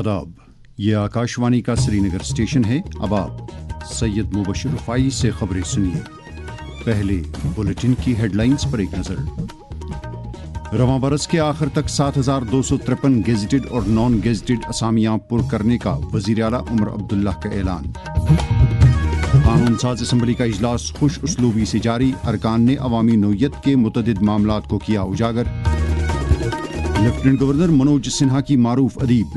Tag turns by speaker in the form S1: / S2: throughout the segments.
S1: आदाब, ये आकाशवाणी का श्रीनगर स्टेशन है। अब आप सैयद मुबशर रफ़ाई से खबरें सुनिए। पहले बुलेटिन की हेडलाइंस पर एक नज़र। रवां बरस के आखिर तक 7,253 गेजेटेड और नॉन गेजेटेड असामियां पुर करने का वज़ीर आला उमर अब्दुल्ला का ऐलान। कानून साज असम्बली का इजलास खुश उसलूबी से जारी, अरकान ने अवामी नौयत के मुतअद्दिद मामलात को किया उजागर। लेफ्टिनेंट गवर्नर मनोज सिन्हा की मारूफ अदीब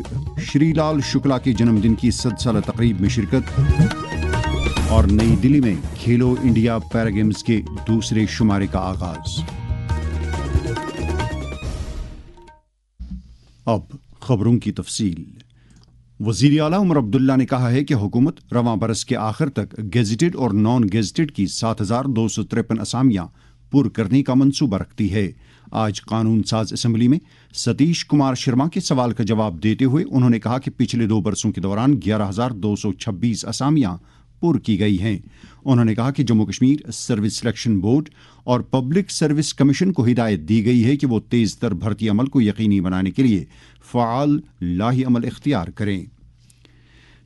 S1: श्रीलाल शुक्ला के जन्मदिन की 100 साला तकरीब में शिरकत। और नई दिल्ली में खेलो इंडिया पैरा गेम्स के दूसरे शुमारे का आगाज। अब खबरों की तफसील। वज़ीर आला उमर अब्दुल्ला ने कहा है कि हुकूमत रवां बरस के आखिर तक गेजेटेड और नॉन गेजेटेड की 7,253 असामियां पुर करने का मंसूबा रखती है। आज कानून साज असम्बली में सतीश कुमार शर्मा के सवाल का जवाब देते हुए उन्होंने कहा कि पिछले 2 बरसों के दौरान 11,226 असामियां पुर की गई हैं। उन्होंने कहा कि Jammu Kashmir service selection board और पब्लिक सर्विस कमीशन को हिदायत दी गई है कि वो तेज तर भर्ती अमल को यकीनी बनाने के लिए फ़आल लाही अमल इख्तियार करें।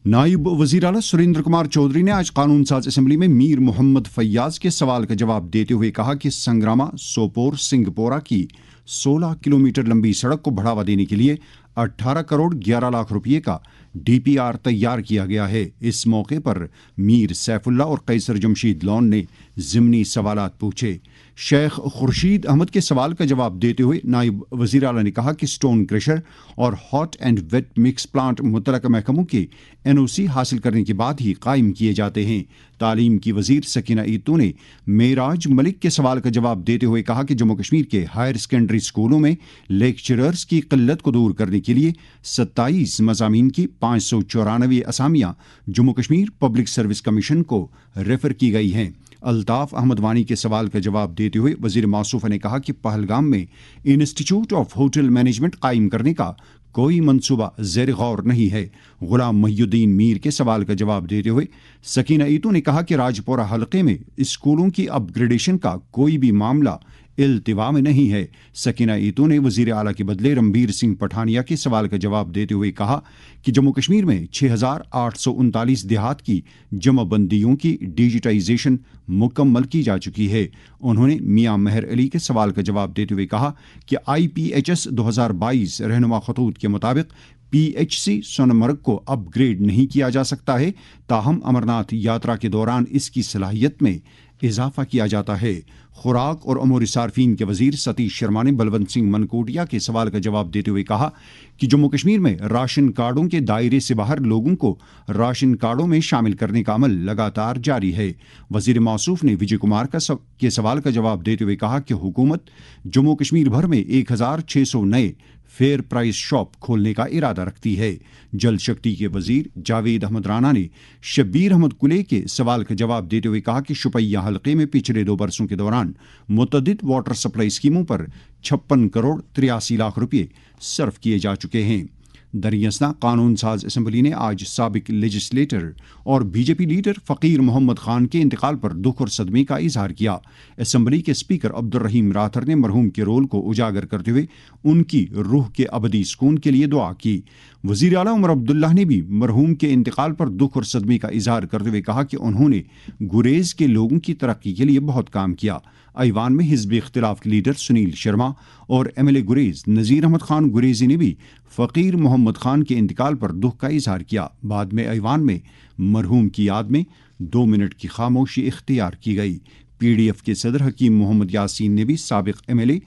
S1: नायब वज़ीर आला सुरेंद्र कुमार चौधरी ने आज कानून साज असम्बली में मीर मोहम्मद फैयाज के सवाल का जवाब देते हुए कहा कि संग्रामा सोपोर सिंगपोरा की 16 किलोमीटर लंबी सड़क को बढ़ावा देने के लिए 18 करोड़ 11 लाख रुपये का DPR तैयार किया गया है। इस मौके पर मीर सैफुल्ला और कैसर जमशीद लॉन ने ज़िमनी सवालात पूछे। शेख खुर्शीद अहमद के सवाल का जवाब देते हुए नायब वज़ीर आला ने कहा कि स्टोन क्रशर और hot and wait mix plant मुतलका महकमों के NOC हासिल करने के बाद ही कायम किए जाते हैं। तालीम की वज़ीर सकीना ईतू ने मेराज मलिक के सवाल का जवाब देते हुए कहा कि जम्मू कश्मीर के हायर सेकेंडरी स्कूलों में लेक्चरर्स की किल्लत को दूर करने के लिए 27 मज़ामीन की 594 असामियां Jammu Kashmir public service commission को रेफर की गई हैं। अल्ताफ़ अहमद वानी के सवाल का जवाब देते हुए वज़ीर मौसूफ़ा ने कहा कि पहलगाम में इंस्टीट्यूट ऑफ होटल मैनेजमेंट कायम करने का कोई मंसूबा ज़ेर गौर नहीं है। गुलाम महिउद्दीन मीर के सवाल का जवाब देते हुए सकीना ईतू ने कहा कि राजपोरा हलके में स्कूलों की अपग्रेडेशन का कोई भी मामला इल्तिवा में नहीं है। सकीना ईतू ने वज़ीर आला के बदले रणबीर सिंह पठानिया के सवाल का जवाब देते हुए कहा कि जम्मू कश्मीर में 6,839 देहात की जमाबंदियों की डिजिटाइजेशन मुकम्मल की जा चुकी है। उन्होंने मियां मेहर अली के सवाल का जवाब देते हुए कहा कि IPHS 2022 रहनुमा खतूत के मुताबिक PHC सोनमर्ग को अपग्रेड नहीं किया जा सकता है, ताहम अमरनाथ यात्रा के दौरान इसकी सलाहियत में इजाफा किया जाता है। खुराक और अमूर सार्फिन के वज़ीर सतीश शर्मा ने बलवंत सिंह मनकोटिया के सवाल का जवाब देते हुए कहा कि जम्मू कश्मीर में राशन कार्डों के दायरे से बाहर लोगों को राशन कार्डों में शामिल करने का अमल लगातार जारी है। वज़ीर मौसूफ ने विजय कुमार के सवाल का जवाब देते हुए कहा कि हुकूमत जम्मू कश्मीर भर में 1,600 नए फेयर प्राइस शॉप खोलने का इरादा रखती है। जल शक्ति के वजीर जावेद अहमद राना ने शब्बीर अहमद कुले के सवाल का जवाब देते हुए कहा कि शुपैया हलके में पिछले 2 बरसों के दौरान मुतअद्दिद वाटर सप्लाई स्कीमों पर 56 करोड़ 83 लाख रुपये सर्फ किए जा चुके हैं। दरियासना कानून साज असम्बली ने आज साबिक लेजिस्लेटर और BJP लीडर फ़कीर मोहम्मद खान के इंतकाल पर दुख और सदमे का इजहार किया। असम्बली के स्पीकर अब्दुल रहीम राथर ने मरहूम के रोल को उजागर करते हुए उनकी रूह के अबदी सुकून के लिए दुआ की। वज़ीर आला उमर अब्दुल्ला ने भी मरहूम के इंतकाल पर दुख और सदमे का इजहार करते हुए कहा कि उन्होंने गुरेज के लोगों की तरक्की के लिए बहुत काम किया। ऐवान में हिज़्ब इख्तिलाफ के लीडर सुनील शर्मा और MLA गुरेज नज़ीर अहमद खान गुरेजी ने भी फ़कीर मोहम्मद खान के इंतकाल पर दुख का इजहार किया। बाद में ऐवान में मरहूम की याद में 2 मिनट की खामोशी इख्तियार की गई। PDF के सदर हकीम मोहम्मद यासीन ने भी साबिक MLA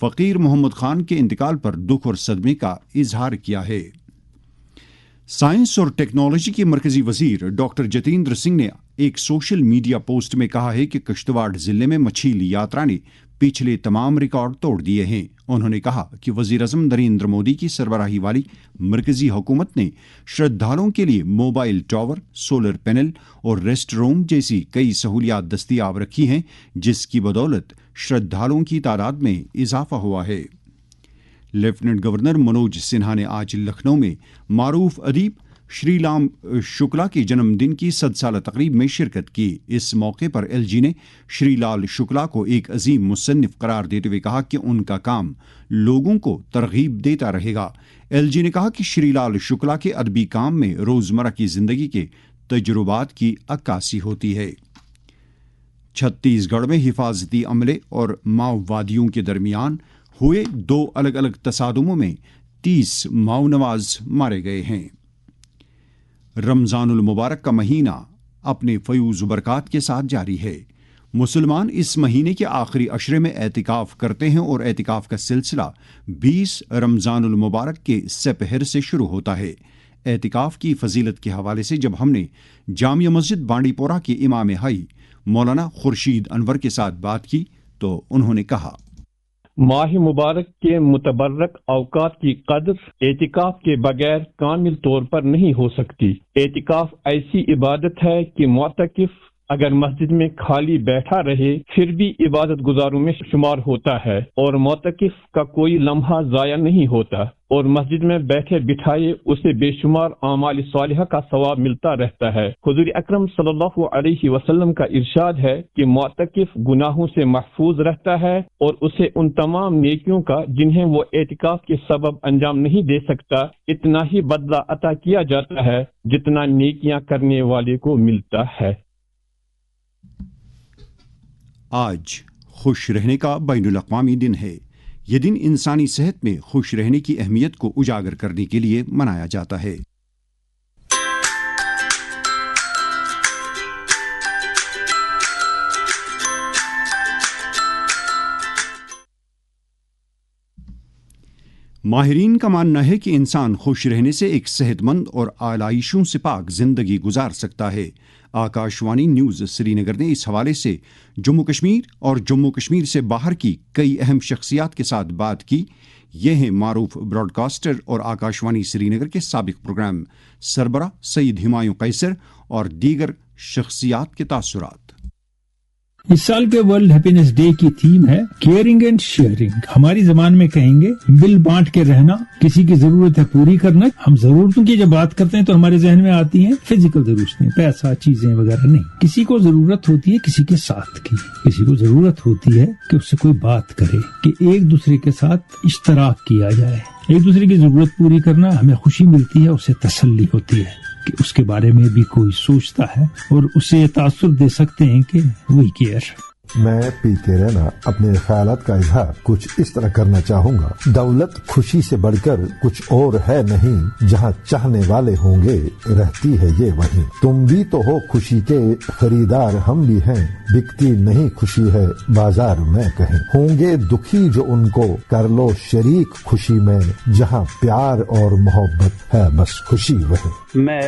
S1: फ़कीर मोहम्मद खान के इंतकाल पर दुख और सदमे का इजहार किया है। साइंस और टेक्नोलॉजी के मरकजी वजीर डॉक्टर जतेंद्र सिंह ने एक सोशल मीडिया पोस्ट में कहा है कि किश्तवाड़ जिले में मछली यात्रा ने पिछले तमाम रिकॉर्ड तोड़ दिए हैं। उन्होंने कहा कि वज़ीर आज़म नरेंद्र मोदी की सरबराही वाली मरकजी हुकूमत ने श्रद्धालुओं के लिए मोबाइल टावर, सोलर पैनल और रेस्ट रूम जैसी कई सहूलियात दस्तयाब रखी हैं, जिसकी बदौलत श्रद्धालुओं की तादाद में इजाफा हुआ है। लेफ्टिनेंट गवर्नर मनोज सिन्हा ने आज लखनऊ में मारूफ अदीब شری رام شکلا کے جنم دن کی 100 سالہ تقریب میں شرکت کی۔ اس موقع پر ایل جی نے شری لال شکلا کو ایک عظیم مصنف قرار دیتے ہوئے کہا کہ ان کا کام لوگوں کو ترغیب دیتا رہے گا۔ ایل جی نے کہا کہ شری لال شکلا کے ادبی کام میں روزمرہ کی زندگی کے تجربات کی عکاسی ہوتی ہے۔ چھتیس گڑھ میں حفاظتی عملے اور ماؤوادیوں کے درمیان ہوئے 2 الگ الگ تصادموں میں 30 ماؤ نواز مارے گئے ہیں۔ رمضان المبارک کا مہینہ اپنے فیوز و برکات کے ساتھ جاری ہے۔ مسلمان اس مہینے کے آخری عشرے میں اعتکاف کرتے ہیں اور اعتکاف کا سلسلہ 20 رمضان المبارک کے سپہر سے شروع ہوتا ہے۔ اعتکاف کی فضیلت کے حوالے سے جب ہم نے جامع مسجد بانڈی پورہ کے امام حی مولانا خورشید انور کے ساتھ بات کی تو انہوں نے کہا،
S2: ماہ مبارک کے متبرک اوقات کی قدر اعتکاف کے بغیر کامل طور پر نہیں ہو سکتی۔ اعتکاف ایسی عبادت ہے کہ معتکف اگر مسجد میں خالی بیٹھا رہے پھر بھی عبادت گزاروں میں شمار ہوتا ہے اور معتکف کا کوئی لمحہ ضائع نہیں ہوتا، اور مسجد میں بیٹھے بٹھائے اسے بے شمار اعمال صالحہ کا ثواب ملتا رہتا ہے۔ حضور اکرم صلی اللہ علیہ وسلم کا ارشاد ہے کہ معتکف گناہوں سے محفوظ رہتا ہے اور اسے ان تمام نیکیوں کا جنہیں وہ اعتکاف کے سبب انجام نہیں دے سکتا اتنا ہی بدلہ عطا کیا جاتا ہے جتنا نیکیاں کرنے والے کو ملتا ہے۔
S1: آج خوش رہنے کا بین الاقوامی دن ہے۔ یہ دن انسانی صحت میں خوش رہنے کی اہمیت کو اجاگر کرنے کے لیے منایا جاتا ہے۔ ماہرین کا ماننا ہے کہ انسان خوش رہنے سے ایک صحت مند اور آلائشوں سے پاک زندگی گزار سکتا ہے۔ آکاشوانی نیوز سری نگر نے اس حوالے سے جموں کشمیر اور جموں کشمیر سے باہر کی کئی اہم شخصیات کے ساتھ بات کی۔ یہ ہیں معروف براڈ کاسٹر اور آکاشوانی سری نگر کے سابق پروگرام سربراہ سید ہمایوں قیصر اور دیگر شخصیات کے تاثرات۔
S3: اس سال کے ورلڈ ہیپینس ڈے کی تھیم ہے کیئرنگ اینڈ شیئرنگ۔ ہماری زبان میں کہیں گے مل بانٹ کے رہنا، کسی کی ضرورت ہے پوری کرنا۔ ہم ضرورتوں کی جب بات کرتے ہیں تو ہمارے ذہن میں آتی ہیں فزیکل ضرورتیں، پیسہ، چیزیں وغیرہ نہیں۔ کسی کو ضرورت ہوتی ہے کسی کے ساتھ کی، کسی کو ضرورت ہوتی ہے کہ اس سے کوئی بات کرے، کہ ایک دوسرے کے ساتھ اشتراک کیا جائے۔ ایک دوسرے کی ضرورت پوری کرنا ہمیں خوشی ملتی ہے، اسے تسلی ہوتی ہے کہ اس کے بارے میں بھی کوئی سوچتا ہے اور اسے تاثر دے سکتے ہیں کہ وہی کیئر۔
S4: میں پیتے رہنا اپنے خیالات کا اظہار کچھ اس طرح کرنا چاہوں گا۔ دولت خوشی سے بڑھ کر کچھ اور ہے نہیں، جہاں چاہنے والے ہوں گے رہتی ہے یہ وہیں۔ تم بھی تو ہو خوشی کے خریدار، ہم بھی ہیں، بکتی نہیں خوشی ہے بازار میں کہیں۔ ہوں گے دکھی جو ان کو کر لو شریک خوشی میں، جہاں پیار اور محبت ہے بس خوشی وہیں۔
S5: میں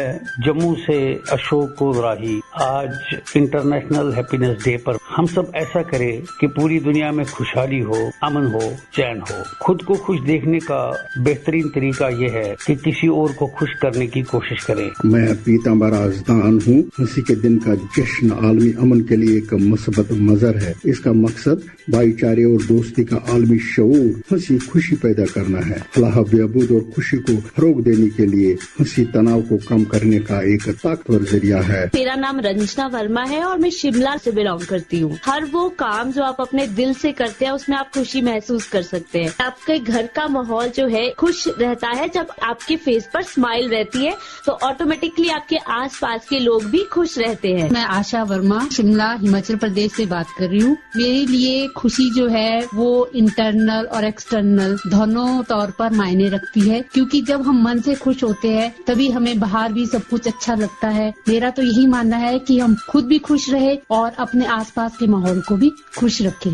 S5: جموں سے اشوک کوراہی۔ آج انٹرنیشنل ہیپینس ڈے پر ہم سب ایسا کرے کہ پوری دنیا میں خوشحالی ہو، امن ہو، چین ہو۔ خود کو خوش دیکھنے کا بہترین طریقہ یہ ہے کہ کسی اور کو خوش کرنے کی کوشش کریں۔
S6: میں پیتامبر ازدان ہوں۔ ہنسی کے دن کا جشن عالمی امن کے لیے ایک مثبت مظہر ہے۔ اس کا مقصد بھائی چارے اور دوستی کا عالمی شعور، ہنسی خوشی پیدا کرنا ہے۔ فلاح و بہبود اور خوشی کو فروغ دینے کے لیے ہنسی تناؤ کو کم کرنے کا ایک طاقتور ذریعہ ہے۔
S7: میرا نام رنجنا ورما ہے اور میں شملہ سے بلانگ کرتی ہوں۔ ہر وہ کام جو آپ اپنے دل سے کرتے ہیں اس میں آپ خوشی محسوس کر سکتے ہیں۔ آپ کے گھر کا ماحول جو ہے خوش رہتا ہے، جب آپ کے فیس پر اسمائل رہتی ہے تو آٹومیٹکلی آپ کے آس پاس کے لوگ بھی خوش رہتے ہیں۔
S8: میں آشا ورما شملہ ہماچل پردیش سے بات کر رہی ہوں۔ میرے لیے خوشی جو ہے وہ انٹرنل اور ایکسٹرنل دونوں طور پر معنی رکھتی ہے، کیونکہ جب ہم من سے خوش ہوتے ہیں تبھی ہمیں باہر بھی سب کچھ اچھا لگتا ہے۔ میرا تو یہی ماننا ہے کہ ہم خود بھی خوش رہے اور اپنے آس پاس کے ماحول کو بھی خوش رکھے۔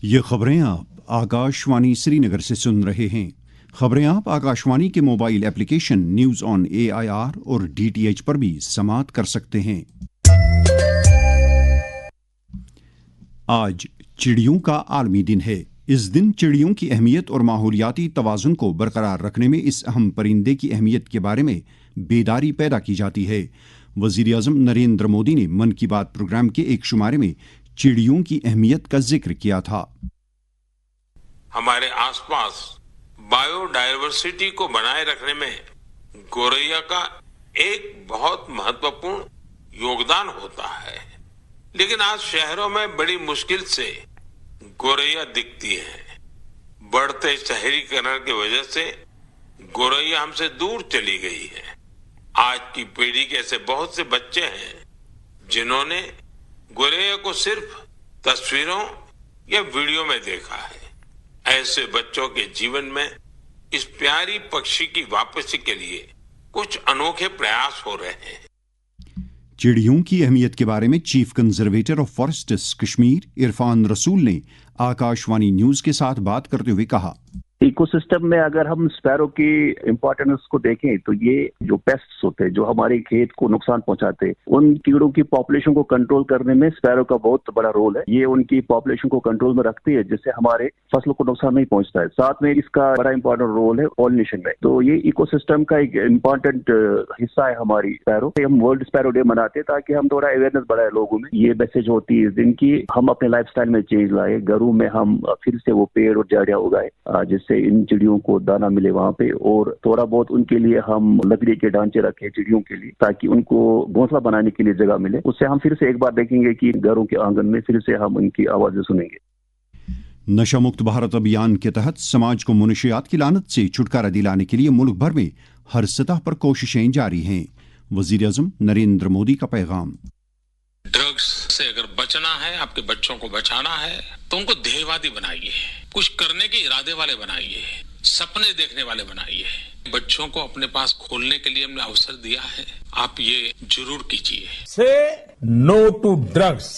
S1: یہ خبریں آپ آکاشوانی سری نگر سے سن رہے ہیں۔ خبریں آپ آکاشوانی کے mobile application news on AIR اور DTH پر بھی سماعت کر سکتے ہیں۔ آج چڑیوں کا عالمی دن ہے۔ اس دن چڑیوں کی اہمیت اور ماحولیاتی توازن کو برقرار رکھنے میں اس اہم پرندے کی اہمیت کے بارے میں بیداری پیدا کی جاتی ہے۔ وزیر اعظم نریندر مودی نے من کی بات پروگرام کے ایک شمارے میں چڑیوں کی اہمیت کا ذکر کیا تھا۔
S9: ہمارے آس پاس बायो डायवर्सिटी को बनाए रखने में गोरैया का एक बहुत महत्वपूर्ण योगदान होता है, लेकिन आज शहरों में बड़ी मुश्किल से गोरैया दिखती है। बढ़ते शहरीकरण की वजह से गोरैया हमसे दूर चली गई है। आज की पीढ़ी के ऐसे बहुत से बच्चे हैं जिन्होंने गोरैया को सिर्फ तस्वीरों या वीडियो में देखा है। ऐसे बच्चों के जीवन में इस प्यारी पक्षी की वापसी के लिए कुछ अनोखे प्रयास हो रहे हैं।
S1: चिड़ियों की अहमियत के बारे में chief conservator of forests Kashmir Irfan रसूल ने आकाशवाणी न्यूज के साथ बात करते हुए कहा,
S10: इकोसिस्टम में अगर हम स्पैरो की इम्पोर्टेंस को देखें तो ये जो पेस्ट्स होते हैं जो हमारे खेत को नुकसान पहुंचाते हैं, उन कीड़ों की पॉपुलेशन को कंट्रोल करने में स्पैरो का बहुत बड़ा रोल है। ये उनकी पॉपुलेशन को कंट्रोल में रखती है जिससे हमारे फसलों को नुकसान नहीं पहुंचता है। साथ में इसका बड़ा इंपॉर्टेंट रोल है पॉलिनेशन में। तो ये इकोसिस्टम का एक इम्पॉर्टेंट हिस्सा है हमारी स्पैरो। हम वर्ल्ड स्पैरो डे मनाते हैं ताकि हम थोड़ा अवेयरनेस बढ़ाए लोगों में। ये मैसेज होती है इस दिन की हम अपने लाइफस्टाइल में चेंज लाए, घरों में हम फिर से वो पेड़ और झाड़ियां उगाए जिससे इन चिड़ियों को दाना मिले वहाँ पे, और थोड़ा बहुत उनके लिए हम लकड़ी के ढांचे रखें चिड़ियों के लिए ताकि उनको घोंसला बनाने के लिए जगह मिले। उससे हम फिर से एक बार देखेंगे कि घरों के आंगन में फिर से हम उनकी आवाजें सुनेंगे।
S1: नशा मुक्त भारत अभियान के तहत समाज को मुनशियात की लानत से छुटकारा दिलाने के लिए मुल्क भर में हर सतह पर कोशिशें जारी हैं। वजीर आज़म नरेंद्र मोदी का पैगाम,
S9: ड्रग्स से अगर बचना है, आपके बच्चों को बचाना है तो उनको ध्येयवादी बनाइए, कुछ करने के इरादे वाले बनाइए, सपने देखने वाले बनाइए। बच्चों को अपने पास खोलने के लिए हमने अवसर दिया है, आप ये जरूर कीजिए।
S11: Say no to drugs.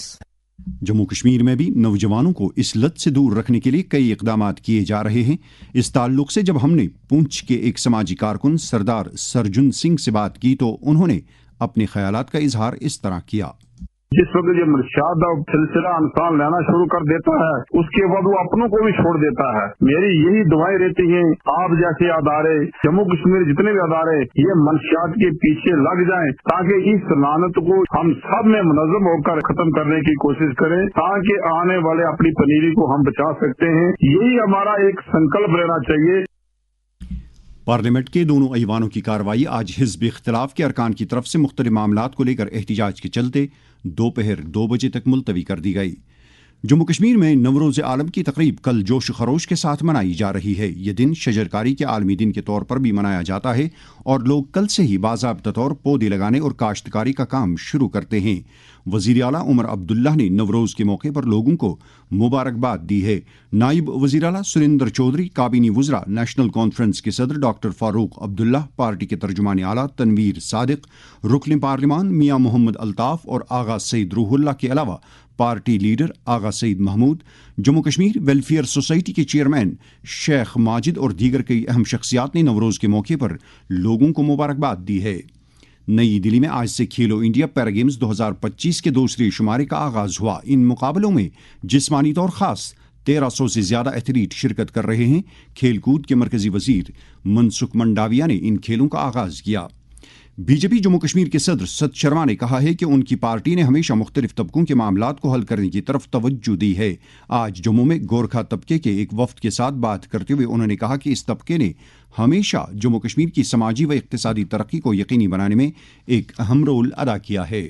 S1: Jammu Kashmir में भी नौजवानों को इस लत से दूर रखने के लिए कई इकदामात किए जा रहे हैं। इस ताल्लुक से जब हमने पुंछ के एक समाजी कारकुन सरदार सरजुन सिंह से बात की तो उन्होंने अपने ख्यालात का इजहार इस तरह किया।
S12: जिस वक्त ये मुर्शिद सिलसिला इंसान लेना शुरू कर देता है उसके बाद वो अपनों को भी छोड़ देता है। मेरी यही दुआएं रहती हैं आप जैसे अदारे, जम्मू कश्मीर जितने भी अदारे ये मनशियात के पीछे लग जाएं ताकि इस लानत को हम सब में मुनज़्ज़म होकर खत्म करने की कोशिश करें ताकि आने वाले अपनी पनीरी को हम बचा सकते हैं। यही हमारा एक संकल्प रहना चाहिए।
S1: पार्लियामेंट के दोनों ऐवानों की कार्रवाई आज हिज़्ब इख्तिलाफ के अरकान की तरफ से मुख्तलिफ मामलात को लेकर एहतिजाज के चलते दोपहर 2 बजे तक मुलतवी कर दी गई। जम्मू कश्मीर में नवरोज़ आलम की तकरीब कल जोश खरोश के साथ मनाई जा रही है। ये दिन शजरकारी के आलमी दिन के तौर पर भी मनाया जाता है और लोग कल से ही बाज़ाब्ता तौर पौधे लगाने और काश्तकारी का काम शुरू करते हैं। वज़ीर आला उमर अब्दुल्ला ने नवरोज़ के मौके पर लोगों को मुबारकबाद दी है। नायब वज़ीर आला सुरेंद्र चौधरी, काबीनी वज़रा, नेशनल कॉन्फ्रेंस के सदर डॉक्टर फारूक अब्दुल्ला, पार्टी के तर्जुमान आला तनवीर सादिक, रुकन पार्लिमान मियाँ मोहम्मद अल्ताफ़ और आगा सईद रूहुल्ला के अलावा पार्टी लीडर आगा सईद महमूद, जम्मू कश्मीर वेलफेयर सोसाइटी के चेयरमैन शेख माजिद और दीगर कई अहम शख्सियात ने नवरोज़ के मौके पर लोगों को मुबारकबाद दी है। नई दिल्ली में आज से खेलो इंडिया पैरा गेम्स 2025 के दूसरे शुमारे का आगाज हुआ। इन मुकाबलों में जिस्मानी तौर खास 1300 से ज्यादा एथलीट शिरकत कर रहे हैं। खेलकूद के मरकजी वजीर मनसुख मंडाविया ने इन खेलों का आगाज किया। बीजेपी जम्मू कश्मीर के सदर सत शर्मा ने कहा है कि उनकी पार्टी ने हमेशा मुख्तलिफ तबकों के मामलात को हल करने की तरफ तवज्जो दी है। आज जम्मू में गोरखा तबके के एक वफ्द के साथ बात करते हुए उन्होंने कहा कि इस तबके ने हमेशा जम्मू कश्मीर की समाजी व इक्तिसादी तरक्की को यकीनी बनाने में एक अहम रोल अदा किया है।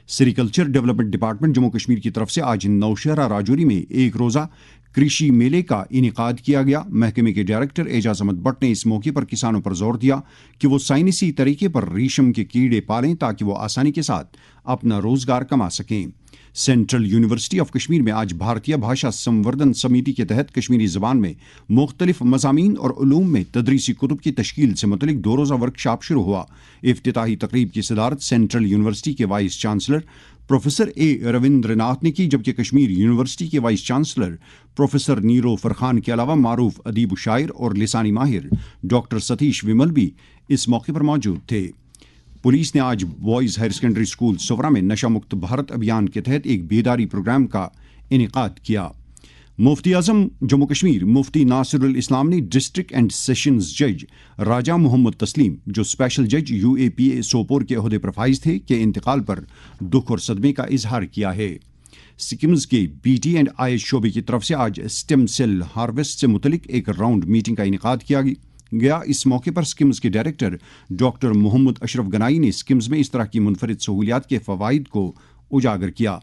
S1: Sericulture development department Jammu Kashmir की तरफ से आज नौशहरा राजौरी में एक रोज़ा कृषि मेले का इनेकाद किया गया। महकमे के डायरेक्टर एजाज अहमद भट्ट ने इस मौके पर किसानों पर जोर दिया कि वो साइंसी तरीके पर रेशम के कीड़े पालें ताकि वो आसानी के साथ अपना रोजगार कमा सकें। सेंट्रल यूनिवर्सिटी ऑफ कश्मीर में आज भारतीय भाषा संवर्धन समिति के तहत कश्मीरी ज़बान में मुख्तलिफ मज़ामीन और उलूम में तदरीसी कुतुब की तश्कील से मुतलिक 2 रोज़ा वर्कशॉप शुरू हुआ। इफ्तिताही तकरीब की सदारत सेंट्रल यूनिवर्सिटी के vice chancellor professor A Rabindranath ने की, जबकि कश्मीर यूनिवर्सिटी के वाइस चांसलर प्रोफेसर नीरो फरखान के अलावा मारूफ अदीब शायर और लिसानी माहिर डॉक्टर सतीश विमल भी इस मौके पर मौजूद थे। पुलिस ने आज बॉयज़ हायर सेकेंडरी स्कूल सोवरा में नशा मुक्त भारत अभियान के तहत एक बेदारी प्रोग्राम का इनेकाद किया। मुफ्ती आज़म जम्मू कश्मीर मुफ्ती नासिरुल इस्लाम ने डिस्ट्रिक्ट एंड सेशंस जज राजा मोहम्मद तस्लीम, जो स्पेशल जज UAPA सोपोर के ओहदे पर फाइज थे, के इंतकाल पर दुख और सदमे का इजहार किया है। سکمز کے BT اینڈ آئی شعبے کی طرف سے آج اسٹیم سیل ہارویسٹ سے متعلق ایک راؤنڈ میٹنگ کا انعقاد کیا گیا. اس موقع پر سکمز کے ڈائریکٹر ڈاکٹر محمد اشرف گنائی نے سکمز میں اس طرح کی منفرد سہولیات کے فوائد کو اجاگر کیا.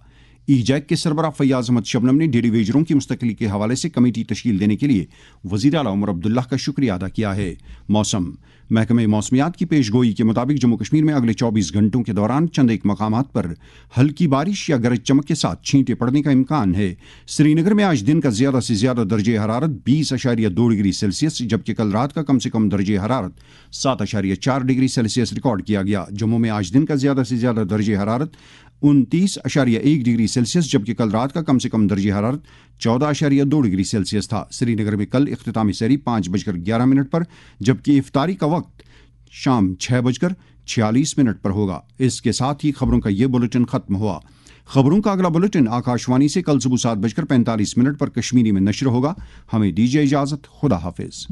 S1: ایجیک کے سربراہ فیاض احمد شبنم نے ڈیری ویجروں کی مستقلی کے حوالے سے کمیٹی تشکیل دینے کے لیے وزیر اعلیٰ عمر عبداللہ کا شکریہ ادا کیا ہے. موسم محکمہ موسمیات کی پیش گوئی کے مطابق جموں کشمیر میں اگلے 24 گھنٹوں کے دوران چند ایک مقامات پر ہلکی بارش یا گرج چمک کے ساتھ چھینٹے پڑنے کا امکان ہے. سری نگر میں آج دن کا زیادہ سے زیادہ درجہ حرارت 20.2 ڈگری سیلسیس جبکہ کل رات کا کم سے کم درجہ حرارت 7.4 ڈگری سیلسیس ریکارڈ کیا گیا. جموں میں آج دن کا زیادہ سے زیادہ درجہ حرارت 29.1 ڈگری سیلسیس جبکہ کل رات کا کم سے کم درجہ حرارت 14.2 ڈگری سیلسیس تھا. سری نگر میں کل اختتامی سحری 5:11 پر جبکہ افطاری کا وقت شام 6:46 پر ہوگا. اس کے ساتھ ہی خبروں کا یہ بلیٹن ختم ہوا. خبروں کا اگلا بلیٹن آکاشوانی سے کل صبح 7:45 پر کشمیری میں نشر ہوگا. ہمیں دیجیے اجازت. خدا حافظ.